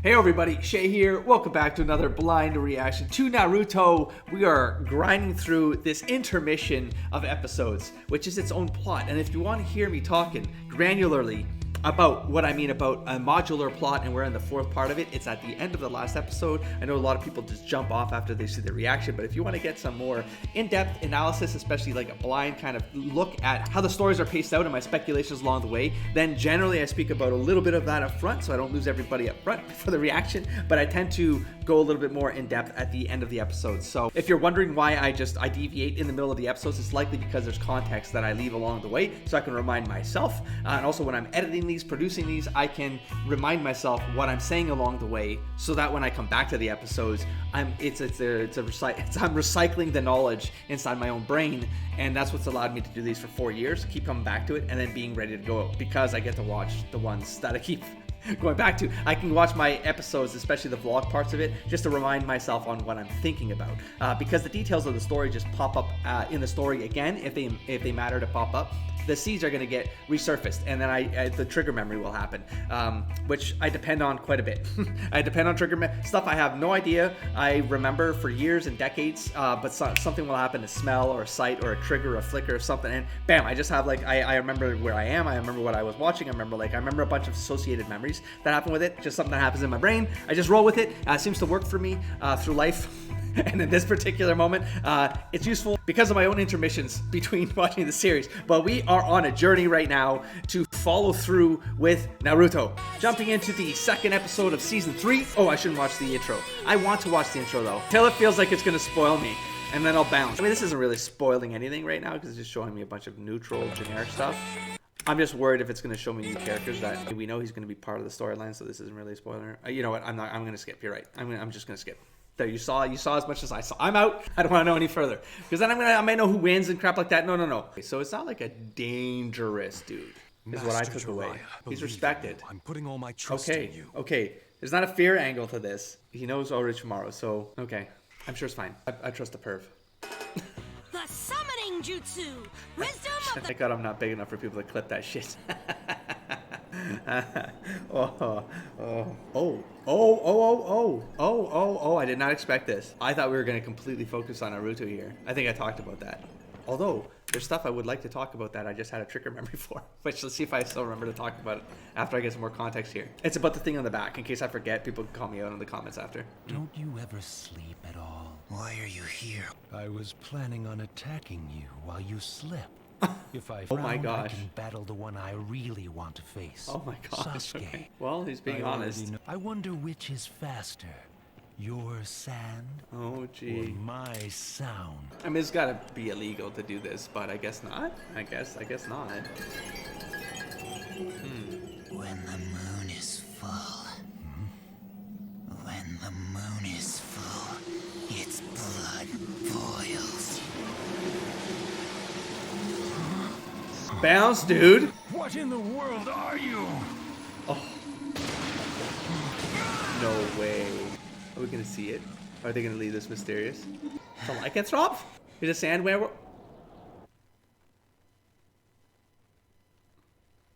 Hey everybody, Shay here. Welcome back to another blind reaction to Naruto. We are grinding through this intermission of episodes, which is its own plot. And if you want to hear me talking granularly about what I mean about a modular plot, and we're in the fourth part of it, it's at the end of the last episode. I know a lot of people just jump off after they see the reaction, but if you want to get some more in-depth analysis, especially like a blind kind of look at how the stories are paced out and my speculations along the way, then generally I speak about a little bit of that up front so I don't lose everybody up front for the reaction, but I tend to go a little bit more in depth at the end of the episode. So if you're wondering why I deviate in the middle of the episodes, it's likely because there's context that I leave along the way so I can remind myself, and also when I'm editing these, producing these, I can remind myself what I'm saying along the way so that when I come back to the episodes, I'm recycling the knowledge inside my own brain, and that's what's allowed me to do these for 4 years, keep coming back to it, and then being ready to go because I get to watch the ones that I keep going back to. I can watch my episodes, especially the vlog parts of it, just to remind myself on what I'm thinking about, because the details of the story just pop up in the story again if they matter to pop up. The seeds are going to get resurfaced, and then the trigger memory will happen, which I depend on quite a bit. I depend on stuff I have no idea. I remember for years and decades, but something will happen, a smell or a sight or a trigger or a flicker or something, and bam, I just have like, I remember where I am, I remember what I was watching, I remember a bunch of associated memories that happen with it, just something that happens in my brain. I just roll with it. It seems to work for me through life. And in this particular moment, it's useful because of my own intermissions between watching the series. But we are on a journey right now to follow through with Naruto. Jumping into the second episode of season 3. Oh, I shouldn't watch the intro. I want to watch the intro though, till it feels like it's gonna spoil me, and then I'll bounce. I mean, this isn't really spoiling anything right now because it's just showing me a bunch of neutral, generic stuff. I'm just worried if it's going to show me new characters that we know he's going to be part of the storyline, so this isn't really a spoiler. You know what? I'm going to skip. You're right. I'm just going to skip. There, you saw as much as I saw. I'm out. I don't want to know any further because then I might know who wins and crap like that. No. Okay, so it's not like a dangerous dude. Is what I took away. He's respected. I'm putting all my trust in you. Okay. There's not a fear angle to this. He knows Orochimaru, so okay. I'm sure it's fine. I trust the perv. The summoning jutsu. Wisdom of the... Thank God I'm not big enough for people to clip that shit. I did not expect this. I thought we were going to completely focus on Naruto here. I think I talked about that. Although, there's stuff I would like to talk about that I just had a trigger memory for. Which, let's see if I still remember to talk about it after I get some more context here. It's about the thing on the back. In case I forget, people can call me out in the comments after. Don't you ever sleep at all? Why are you here? I was planning on attacking you while you slept. If I Oh my frown, gosh. I can battle the one I really want to face. Oh my gosh. Sasuke. Okay. Well, he's being honest. I wonder which is faster. Your sand Oh, or gee. my sound? I mean, it's gotta be illegal to do this, but I guess not. I guess not. When the moon is full. When the moon is full, its blood boils. Bounce, dude. What in the world are you? No way. Are we gonna see it? Are they gonna leave this mysterious? It's a lycanthrope? He's a sand werewolf?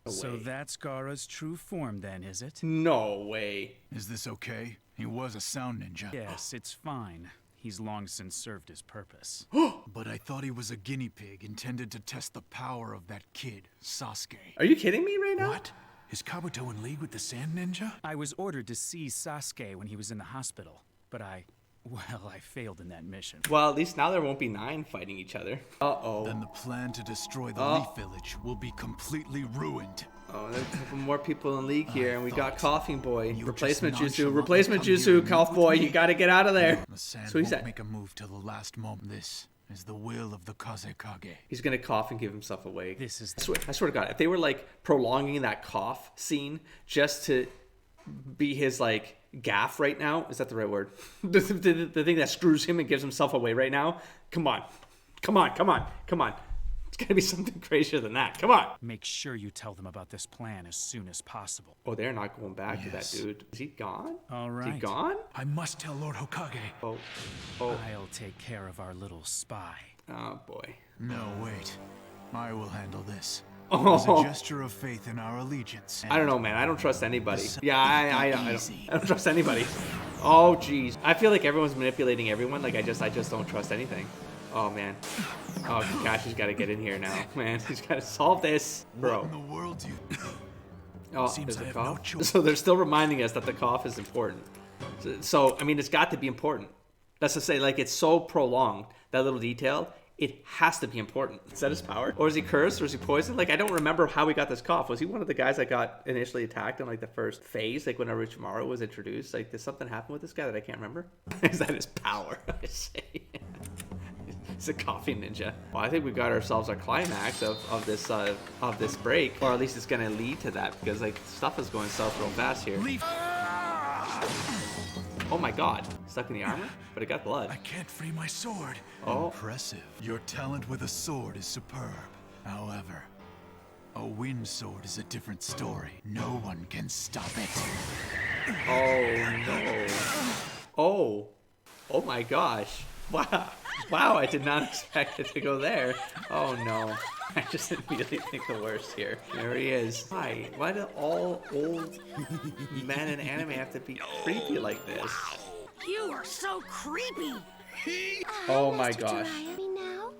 No So way. that's Gaara's true form then, is it? No way. Is this okay? He was a sound ninja. Yes, it's fine. He's long since served his purpose. But I thought he was a guinea pig intended to test the power of that kid, Sasuke. Are you kidding me right now? What? Is Kabuto in league with the sand ninja? I was ordered to see Sasuke when he was in the hospital, but I failed in that mission. Well, at least now there won't be 9 fighting each other. Uh-oh. Then the plan to destroy the Leaf Village will be completely ruined. Oh, there's a couple more people in league here, and we got Coughing Boy. You Replacement just Jutsu. nonchalantly Replacement come here Jutsu. and Cough meet Boy, with you me. gotta get out of there. The sand So he won't said. make a move till the last moment. This is the will of the Kazekage. He's gonna cough and give himself away. This is I swear to God, if they were like prolonging that cough scene just to be his like gaff right now, is that the right word? the thing that screws him and gives himself away right now. Come on. It's gotta be something crazier than that. Come on. Make sure you tell them about this plan as soon as possible. Oh, they're not going back to that dude. Is he gone? All Is he right. gone? I must tell Lord Hokage. Oh. I'll take care of our little spy. Oh boy. No, wait. I will handle this. As a gesture of faith in our allegiance. I don't know, man. I don't trust anybody. Yeah, I don't trust anybody. Oh, jeez. I feel like everyone's manipulating everyone. Like, I just don't trust anything. Oh, man. Oh, Kakashi's got to get in here now, man. He's got to solve this, bro. What in the world do you... Oh, Seems there's I a have no cough. choice. So they're still reminding us that the cough is important. So, I mean, it's got to be important. That's to say, like, it's so prolonged, that little detail, it has to be important. Is that his power? Or is he cursed? Or is he poisoned? Like, I don't remember how he got this cough. Was he one of the guys that got initially attacked in, like, the first phase? Like, when Orochimaru was introduced? Like, did something happen with this guy that I can't remember? Is that his power? I say. He's a coffee ninja. Well, I think we got ourselves a climax of this break. Or at least it's going to lead to that. Because, like, stuff is going south real fast here. Oh my god. Stuck in the armor? But it got blood. I can't free my sword. Oh. Impressive. Your talent with a sword is superb. However, a wind sword is a different story. No one can stop it. Oh no. Oh. Oh my gosh. Wow. Wow, I did not expect it to go there. Oh no. I just immediately think the worst here. There he is. Why do all old men in anime have to be creepy like this? You are so creepy. Oh my Mr. gosh. Jiraiya, now?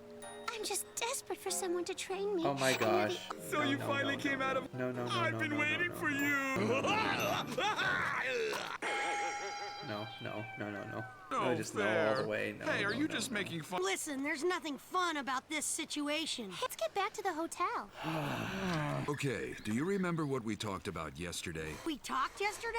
I'm just desperate for someone to train me. Oh my gosh. So you finally came out of... No, no, no, I've no, been no, waiting no, for no. you. No, no, no, no, no. No No, just no all the way. No, Hey, are no, you no, just no. making fun? Listen, there's nothing fun about this situation. Let's get back to the hotel. Okay, do you remember what we talked about yesterday? We talked yesterday?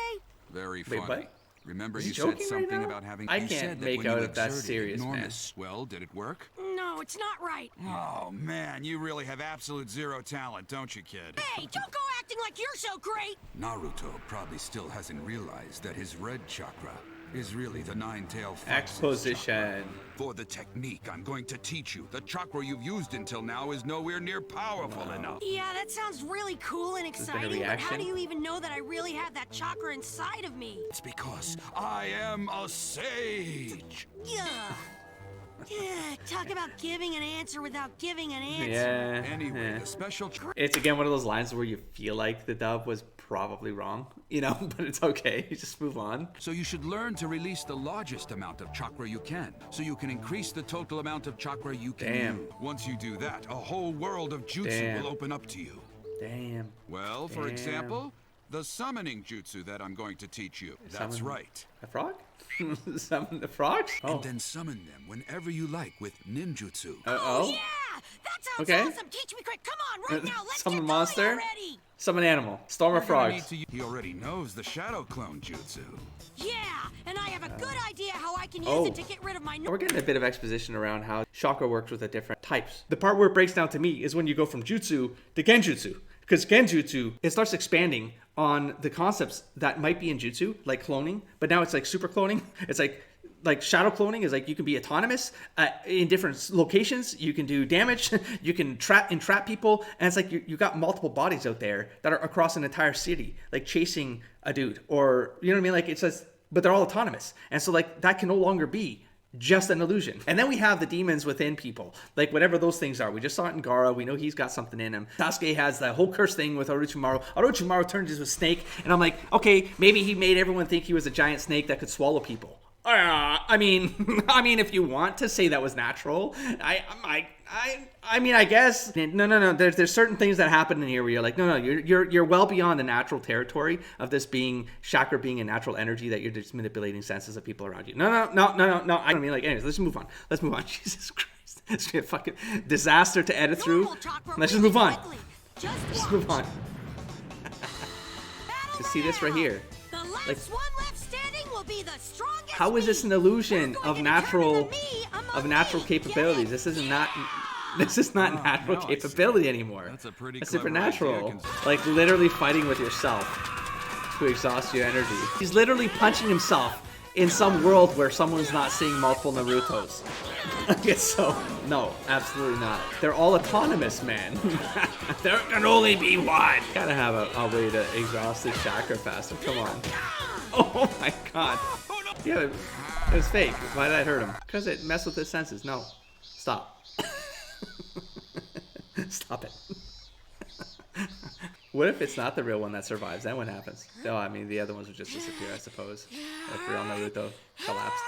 Very Wait, funny. what? Remember Is you he said joking right something now? about having... I you can't said that make when out you if that's exerted serious, man. enormous... Well, did it work? No, it's not right. Oh, man, you really have absolute zero talent, don't you, kid? Hey, don't go acting like you're so great. Naruto probably still hasn't realized that his red chakra is really the nine-tailed fox's Exposition. chakra. For the technique I'm going to teach you, the chakra you've used until now is nowhere near powerful enough. Yeah, that sounds really cool and been a exciting, but how reaction? do you even know that I really have that chakra inside of me? It's because I am a sage. Yeah. Yeah, talk about giving an answer without giving an answer. Yeah. Anyway, yeah. the special... It's again one of those lines where you feel like the dub was probably wrong, you know, but it's okay. You just move on. So you should learn to release the largest amount of chakra you can, so you can increase the total amount of chakra you can Damn. use. Once you do that, a whole world of jutsu Damn. will open up to you. Damn. Well, for Damn. example, the summoning jutsu that I'm going to teach you. That's Summon- right. A frog? Summon the frogs? Oh. And then summon them whenever you like with ninjutsu. Oh. Yeah, that sounds Okay. awesome. Teach me quick. Come on, right now. Let's Summon get monster? going already. Summon animal. Storm of You're gonna frogs. need to- He already knows the shadow clone jutsu. Yeah, and I have a good idea how I can use Oh. it to get rid of my... We're getting a bit of exposition around how chakra works with the different types. The part where it breaks down to me is when you go from jutsu to genjutsu. Because genjutsu, it starts expanding on the concepts that might be in jutsu, like cloning, but now it's like super cloning. It's like shadow cloning is like you can be autonomous in different locations. You can do damage. You can entrap people, and it's like you got multiple bodies out there that are across an entire city, like chasing a dude, or you know what I mean? Like it says, but they're all autonomous, and so like that can no longer be just an illusion. And then we have the demons within people, like whatever those things are. We just saw it in Gaara. We know he's got something in him. Sasuke has that whole curse thing with Orochimaru. Orochimaru turned into a snake, and I'm like, okay, maybe he made everyone think he was a giant snake that could swallow people. I mean, if you want to say that was natural, I mean, I guess. No. There's certain things that happen in here where you're like, no, you're well beyond the natural territory of this being chakra being a natural energy that you're just manipulating senses of people around you. No. I don't mean like. Anyways, let's move on. Jesus Christ, it's gonna be a fucking disaster to edit through. Normal chakra Let's just really move on. quickly. Just Let's move watch. on. Battle To see this right now. here. The last Like- one left standing will be the strongest. How is this an me. illusion We're of going to natural determine the me among of natural me. capabilities? Get it? This is not natural now I see. capability anymore. That's a pretty That's clever supernatural. idea, Like literally fighting with yourself to exhaust your energy. He's literally punching himself in some world where someone's not seeing multiple Narutos. Okay, so no, absolutely not. They're all autonomous, man. There can only be one. Gotta have a way to exhaust this chakra faster. Come on. Oh my god. Yeah, it was fake. Why did I hurt him? Because it messed with his senses. No. Stop. Stop it. What if it's not the real one that survives? Then what happens? Oh, I mean, the other ones would just disappear, I suppose. If real Naruto collapsed.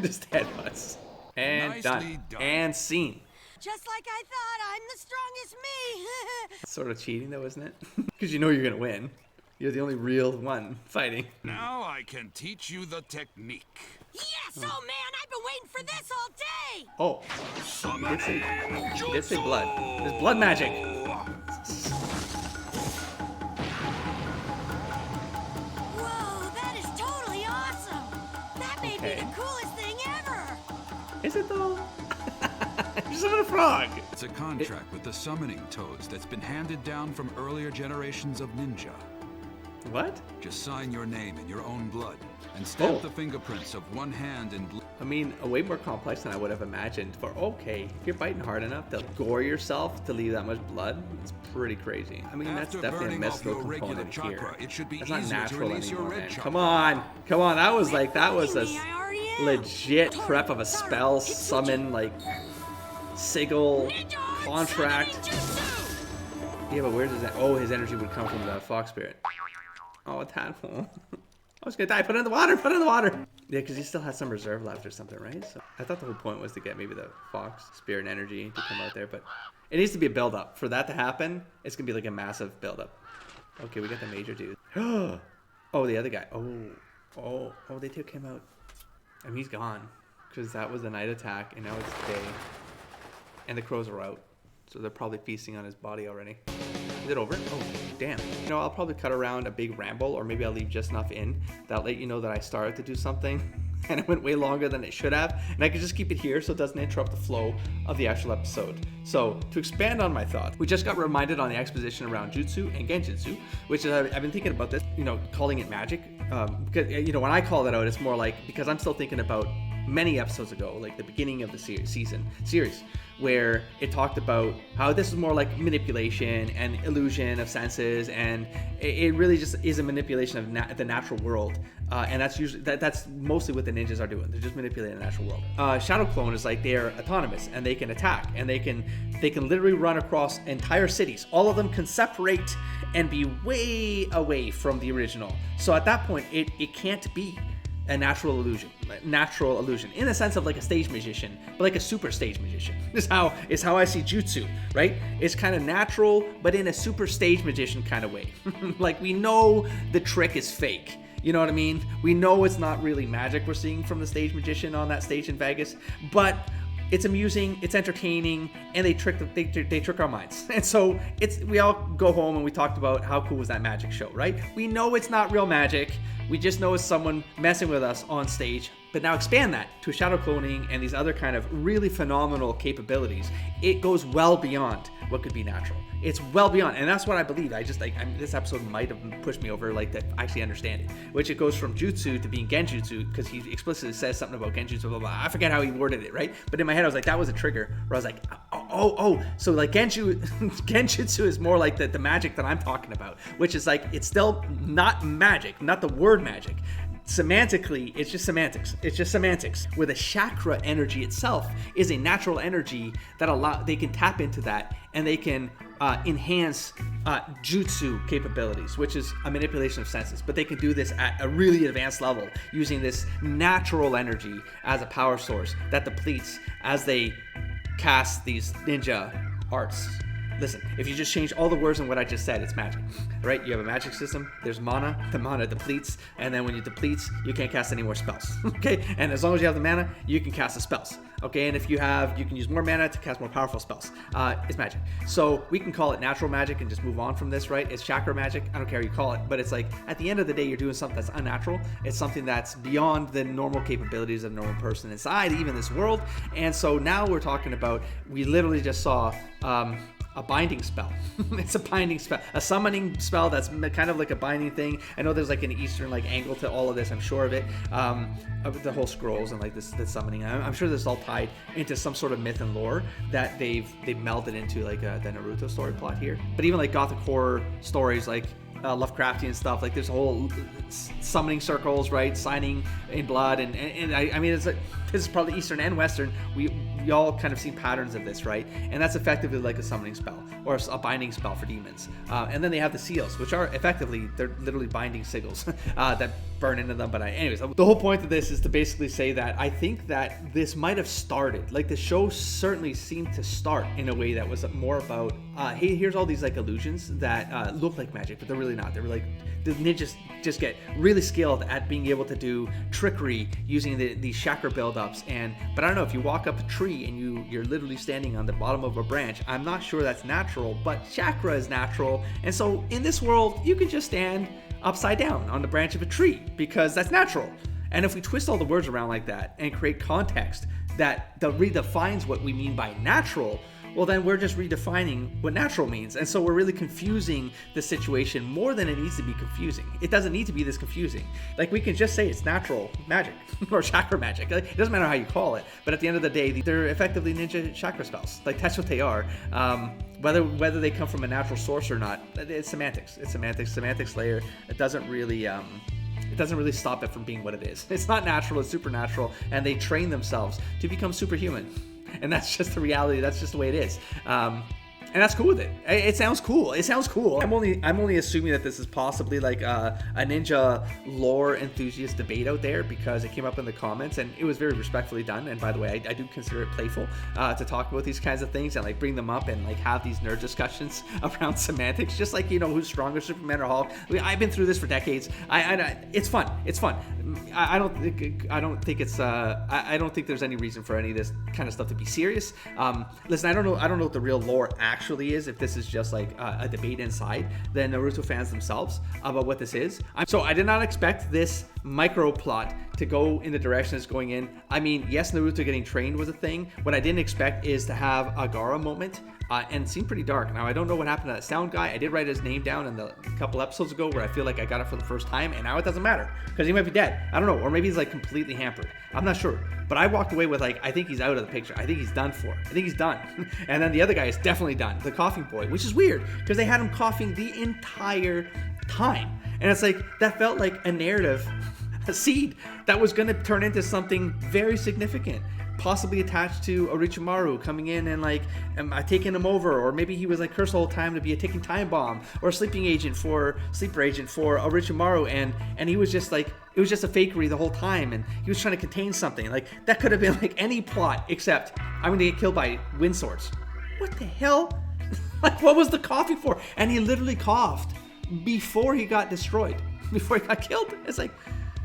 Just headbutts. And done. And scene. Just like I thought, I'm the strongest me. Sort of cheating though, isn't it? Because you know you're gonna win. You're the only real one fighting. Now I can teach you the technique. Yes, oh man, I've been waiting for this all day. Oh, he did say blood. There's blood magic. Whoa, that is totally awesome. That may be the coolest thing ever. Is it though? You're summoning a frog. It's a contract with the summoning toads that's been handed down from earlier generations of ninja. What? Just sign your name in your own blood and stamp the fingerprints of one hand in blood. I mean, way more complex than I would have imagined. For okay, if you're biting hard enough to gore yourself to leave that much blood, it's pretty crazy. I mean, that's definitely a mystical component chakra, here. It should be That's not easier natural to release anymore, your red man. chakra. Come on. That was a legit prep of a spell, summon, like, sigil, contract. Yeah, but where does that? Oh, his energy would come from the fox spirit. Oh, a tadpole. I was gonna die. Put it in the water. Put it in the water. Yeah, because he still had some reserve left or something, right? So I thought the whole point was to get maybe the fox spirit energy to come out there, but it needs to be a build up. For that to happen, it's gonna be like a massive build up. Okay, we got the major dude. Oh, the other guy. Oh, they took him out. I mean, he's gone because that was the night attack, and now it's day, and the crows are out, so they're probably feasting on his body already. Is it over? Oh, damn. You know, I'll probably cut around a big ramble, or maybe I'll leave just enough in that'll let you know that I started to do something and it went way longer than it should have, and I can just keep it here so it doesn't interrupt the flow of the actual episode. So, to expand on my thought, we just got reminded on the exposition around jutsu and genjutsu, which is, I've been thinking about this, you know, calling it magic. Because, you know, when I call it out, it's more like, because I'm still thinking about many episodes ago, like the beginning of the series, where it talked about how this is more like manipulation and illusion of senses, and it really just is a manipulation of the natural world, and that's usually that's mostly what the ninjas are doing. They're just manipulating the natural world. Shadow Clone is like they're autonomous and they can attack, and they can literally run across entire cities. All of them can separate and be way away from the original. So at that point, it can't be a natural illusion in the sense of like a stage magician, but like a super stage magician is how I see jutsu, right? It's kind of natural, but in a super stage magician kind of way. Like, we know the trick is fake. You know what I mean? We know it's not really magic we're seeing from the stage magician on that stage in Vegas, but it's amusing, it's entertaining, and they trick our minds. And so we all go home and we talked about how cool was that magic show, right? We know it's not real magic. We just know it's someone messing with us on stage. But now expand that to shadow cloning and these other kind of really phenomenal capabilities. It goes well beyond what could be natural. It's well beyond, and that's what I believe. This episode might have pushed me over like to actually understand it, which it goes from jutsu to being genjutsu, because he explicitly says something about genjutsu, blah, blah, blah. I forget how he worded it, right? But in my head, I was like, that was a trigger where I was like, so like genjutsu is more like the magic that I'm talking about, which is like, it's still not magic, not the word magic. Semantically, it's just semantics. Where the chakra energy itself is a natural energy that they can tap into that, and they can enhance jutsu capabilities, which is a manipulation of senses. But they can do this at a really advanced level using this natural energy as a power source that depletes as they cast these ninja arts. Listen, if you just change all the words in what I just said, it's magic, right? You have a magic system, there's mana, the mana depletes, and then when it depletes, you can't cast any more spells, okay? And as long as you have the mana, you can cast the spells, okay? And if you can use more mana to cast more powerful spells. It's magic. So we can call it natural magic and just move on from this, right? It's chakra magic, I don't care what you call it, but it's like, at the end of the day, you're doing something that's unnatural. It's something that's beyond the normal capabilities of a normal person inside, even this world. And so now we're talking about, we literally just saw, a binding spell. It's a binding spell, a summoning spell that's kind of like a binding thing. I know there's like an Eastern like angle to all of this, I'm sure of it. Of the whole scrolls and like this summoning. I'm sure this is all tied into some sort of myth and lore that they've melded into like the Naruto story plot here. But even like gothic horror stories like Lovecraftian stuff, like there's whole summoning circles, right? Signing in blood, and I mean, it's like, this is probably Eastern and Western. y'all kind of seen patterns of this, right? And that's effectively like a summoning spell or a binding spell for demons. And then they have the seals, which are effectively, they're literally binding sigils that burn into them. But anyways, the whole point of this is to basically say that I think that this might have started, like the show certainly seemed to start in a way that was more about, hey, here's all these like illusions that look like magic, but they're really not. They're like, the ninjas just get really skilled at being able to do trickery using these chakra buildups. But I don't know, if you walk up a tree and you're literally standing on the bottom of a branch, I'm not sure that's natural, but chakra is natural. And so in this world, you can just stand upside down on the branch of a tree because that's natural. And if we twist all the words around like that and create context that redefines what we mean by natural, well, then we're just redefining what natural means. And so we're really confusing the situation more than it needs to be confusing. It doesn't need to be this confusing. Like, we can just say it's natural magic or chakra magic. Like, it doesn't matter how you call it, but at the end of the day, they're effectively ninja chakra spells. Like, that's what they are. Whether they come from a natural source or not, it's semantics. It's semantics layer. It doesn't really stop it from being what it is. It's not natural, it's supernatural, and they train themselves to become superhuman. And that's just the reality. That's just the way it is. And that's cool with it. It sounds cool. I'm only assuming that this is possibly like a ninja lore enthusiast debate out there because it came up in the comments and it was very respectfully done. And by the way, I do consider it playful to talk about these kinds of things and like bring them up and like have these nerd discussions around semantics, just like, you know, who's stronger, Superman or Hulk. I mean, I've been through this for decades. It's fun. I don't think there's any reason for any of this kind of stuff to be serious. Listen, I don't know what the real lore actually is, if this is just like a debate inside the Naruto fans themselves about what this is. So I did not expect this micro plot to go in the direction it's going in. I mean, yes, Naruto getting trained was a thing. What I didn't expect is to have a Gaara moment. And it seemed pretty dark. Now, I don't know what happened to that sound guy. I did write his name down in a couple episodes ago where I feel like I got it for the first time, and now it doesn't matter because he might be dead. I don't know, or maybe he's like completely hampered. I'm not sure. But I walked away with like, I think he's out of the picture. I think he's done for. I think he's done. And then the other guy is definitely done. The coughing boy, which is weird because they had him coughing the entire time. And it's like, that felt like a narrative, a seed that was going to turn into something very significant. Possibly attached to Orochimaru coming in and like taking him over, or maybe he was like cursed the whole time to be a ticking time bomb or a sleeper agent for Orochimaru, and he was just like, it was just a fakery the whole time, and he was trying to contain something. Like, that could have been like any plot except I'm gonna get killed by wind swords. What the hell? Like, what was the coughing for? And he literally coughed before he got destroyed, before he got killed. It's like,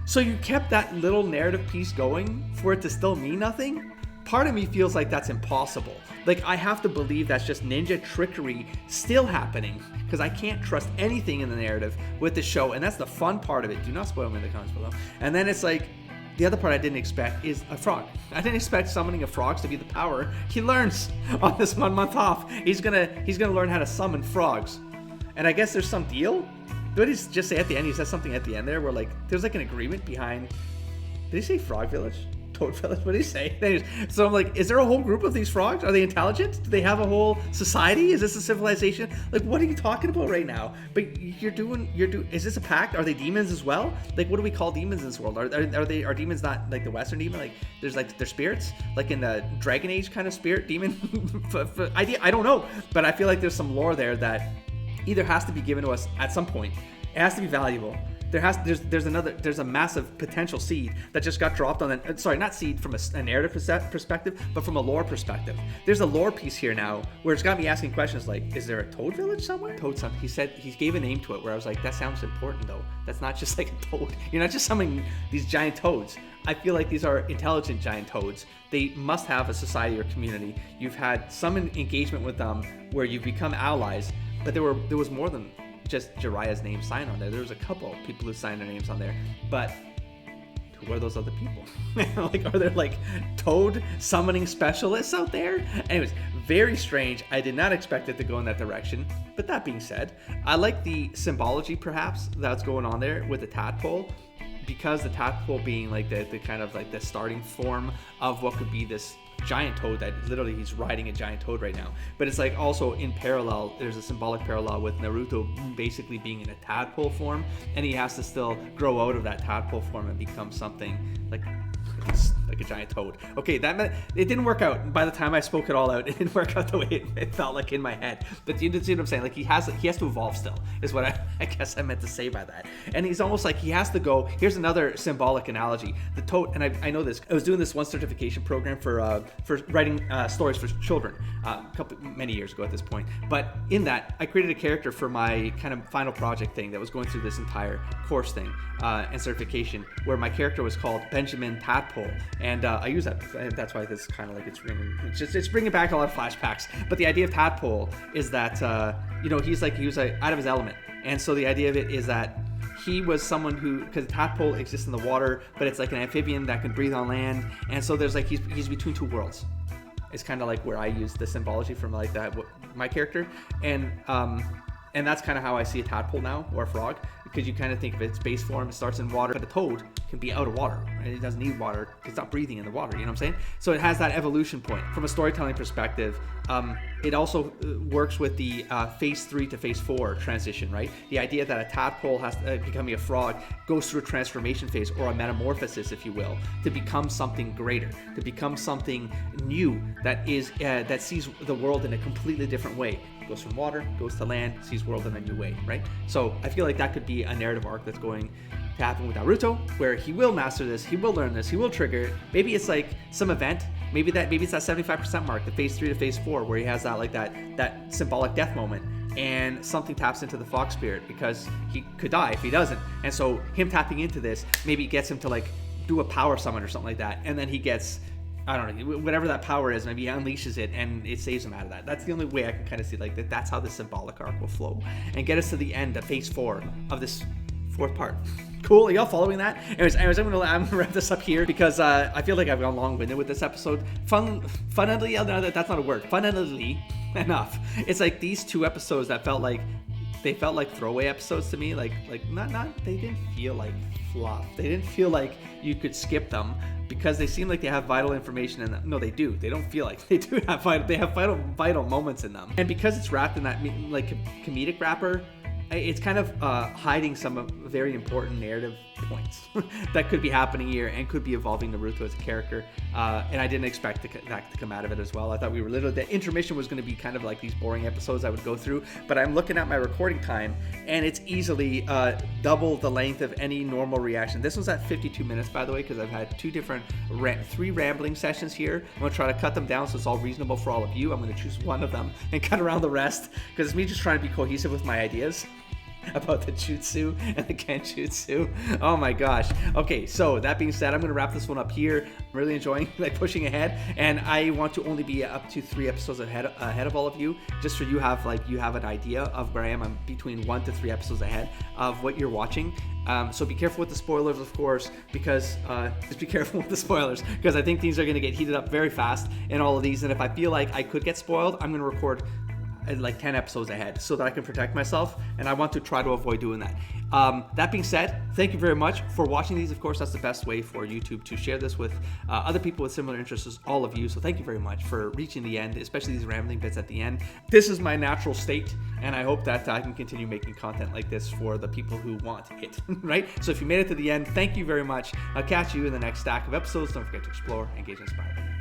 so you kept that little narrative piece going for it to still mean nothing? Part of me feels like that's impossible. Like, I have to believe that's just ninja trickery still happening because I can't trust anything in the narrative with the show, and that's the fun part of it. Do not spoil me in the comments below. And then it's like, the other part I didn't expect is a frog. I didn't expect summoning of frogs to be the power he learns on this 1 month off. He's gonna learn how to summon frogs. And I guess there's some deal. What did he just say at the end? He said something at the end there where like there's like an agreement behind. Did he say Frog Village? Toad Village? What did he say? Anyways, so I'm like, is there a whole group of these frogs? Are they intelligent? Do they have a whole society? Is this a civilization? Like, what are you talking about right now? But you're doing. Is this a pact? Are they demons as well? Like, what do we call demons in this world? Are demons not like the Western demon? Like, there's like they're spirits, like in the Dragon Age kind of spirit demon idea. I don't know, but I feel like there's some lore there that either has to be given to us at some point. It has to be valuable. There's a massive potential seed that just got dropped on not seed from a narrative perspective, but from a lore perspective. There's a lore piece here now where it's got me asking questions like, is there a toad village somewhere? Toad something. He said, he gave a name to it where I was like, that sounds important though. That's not just like a toad. You're not just summoning these giant toads. I feel like these are intelligent giant toads. They must have a society or community. You've had some engagement with them where you've become allies, but there was more than just Jiraiya's name signed on there. There was a couple of people who signed their names on there, but who are those other people? Like, are there like toad summoning specialists out there? Anyways, very strange. I did not expect it to go in that direction. But that being said, I like the symbology perhaps that's going on there with the tadpole, because the tadpole being like the kind of like the starting form of what could be this giant toad that literally he's riding a giant toad right now. But it's like also in parallel, there's a symbolic parallel with Naruto basically being in a tadpole form, and he has to still grow out of that tadpole form and become something like like a giant toad. Okay, that meant it didn't work out. By the time I spoke it all out, it didn't work out the way it felt like in my head. But you see what I'm saying? Like he has to evolve still, is what I guess I meant to say by that. And he's almost like he has to go. Here's another symbolic analogy. The toad, and I know this. I was doing this one certification program for writing stories for children many years ago at this point. But in that, I created a character for my kind of final project thing that was going through this entire course thing and certification, where my character was called Benjamin Tadpole, and I use that. That's why this kind of like it's bringing back a lot of flashbacks. But the idea of Tadpole is that he was out of his element, and so the idea of it is that he was someone who, because tadpole exists in the water, but it's like an amphibian that can breathe on land, and so there's like he's between two worlds. It's kind of like where I use the symbology from like that my character, and that's kind of how I see a tadpole now, or a frog, because you kind of think of its base form, it starts in water, but a toad can be out of water, right? It doesn't need water, it's not breathing in the water, you know what I'm saying? So it has that evolution point. From a storytelling perspective, it also works with the phase 3 to phase 4 transition, right? The idea that a tadpole has becoming a frog goes through a transformation phase, or a metamorphosis, if you will, to become something greater, to become something new that is that sees the world in a completely different way. Goes from water, goes to land, sees world in a new way, right? So I feel like that could be a narrative arc that's going to happen with Naruto, where he will master this, he will learn this, he will trigger it. Maybe it's like some event, maybe it's that 75% mark, the phase 3 to phase 4, where he has that like that symbolic death moment, and something taps into the fox spirit, because he could die if he doesn't. And so him tapping into this maybe gets him to like do a power summon or something like that, and then he gets, I don't know, whatever that power is, maybe he unleashes it and it saves him out of that. That's the only way I can kind of see like that. That's how the symbolic arc will flow and get us to the end of phase 4 of this 4th part. Cool, are y'all following that? Anyways, I'm gonna wrap this up here, because I feel like I've gone long-winded with this episode. Funnily, that's not a word. Funnily enough, it's like these 2 episodes that felt like throwaway episodes to me. Like they didn't feel like fluff. They didn't feel like you could skip them, because they seem like they have vital information in them. No, they do. They don't feel like they do have vital moments in them. And because it's wrapped in that like comedic wrapper, it's kind of hiding some very important narrative points that could be happening here and could be evolving Naruto as a character. And I didn't expect that to come out of it as well. I thought we were the intermission was going to be kind of like these boring episodes I would go through. But I'm looking at my recording time, and it's easily double the length of any normal reaction. This one's at 52 minutes, by the way, because I've had 3 rambling sessions here. I'm going to try to cut them down so it's all reasonable for all of you. I'm going to choose one of them and cut around the rest, because it's me just trying to be cohesive with my ideas about the jutsu and the genjutsu. Oh my gosh. Okay, so that being said, I'm going to wrap this one up here. I'm really enjoying pushing ahead, and I want to only be up to 3 episodes ahead of all of you, just so you have an idea of where I am. I'm between 1 to 3 episodes ahead of what you're watching. So be careful with the spoilers, of course, because just be careful with the spoilers, because I think things are going to get heated up very fast in all of these, and if I feel like I could get spoiled, I'm going to record like 10 episodes ahead so that I can protect myself, and I want to try to avoid doing that. That being said, thank you very much for watching these. Of course, that's the best way for YouTube to share this with other people with similar interests as all of you. So thank you very much for reaching the end, especially these rambling bits at the end. This is my natural state, and I hope that I can continue making content like this for the people who want it, right? So if you made it to the end, thank you very much. I'll catch you in the next stack of episodes. Don't forget to explore, engage, and inspire.